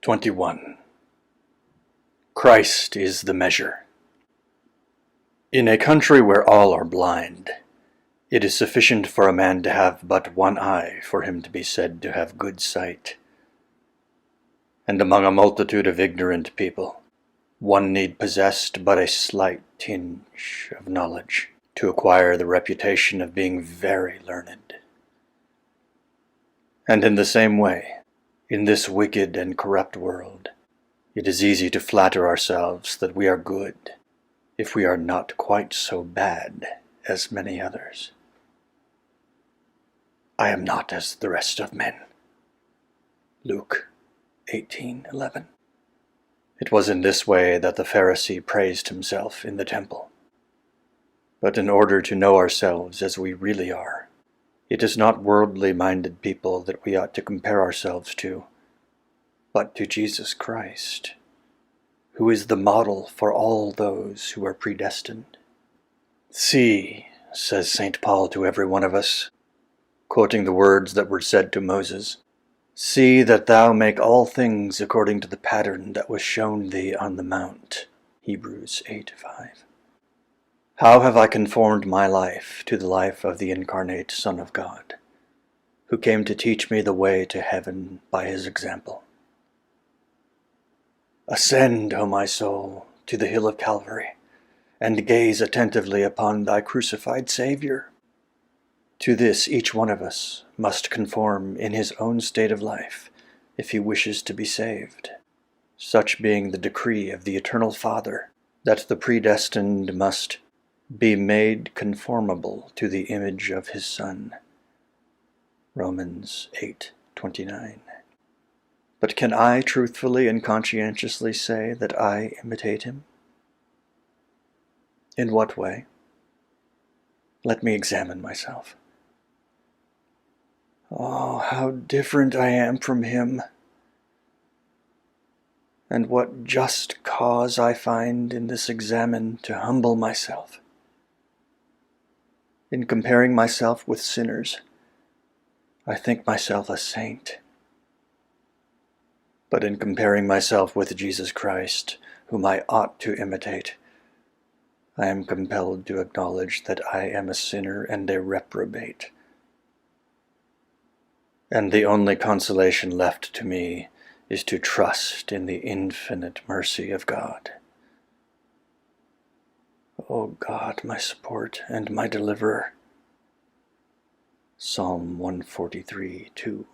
21. Christ is the measure. In a country where all are blind, it is sufficient for a man to have but one eye for him to be said to have good sight. And among a multitude of ignorant people, one need possess but a slight tinge of knowledge to acquire the reputation of being very learned. And in the same way, in this wicked and corrupt world, it is easy to flatter ourselves that we are good, if we are not quite so bad as many others. I am not as the rest of men. Luke 18:11. It was in this way that the Pharisee praised himself in the temple. But in order to know ourselves as we really are, it is not worldly-minded people that we ought to compare ourselves to, but to Jesus Christ, who is the model for all those who are predestined. See, says St. Paul to every one of us, quoting the words that were said to Moses, see that thou make all things according to the pattern that was shown thee on the mount. Hebrews 8:5. How have I conformed my life to the life of the incarnate Son of God, who came to teach me the way to heaven by his example? Ascend, O my soul, to the hill of Calvary, and gaze attentively upon thy crucified Savior. To this each one of us must conform in his own state of life, if he wishes to be saved, such being the decree of the Eternal Father, that the predestined must be made conformable to the image of his Son. Romans 8:29. But can I truthfully and conscientiously say that I imitate him? In what way? Let me examine myself. Oh, how different I am from him! And what just cause I find in this examine to humble myself. In comparing myself with sinners, I think myself a saint. But in comparing myself with Jesus Christ, whom I ought to imitate, I am compelled to acknowledge that I am a sinner and a reprobate. And the only consolation left to me is to trust in the infinite mercy of God. O God, my support and my deliverer. Psalm 143:2.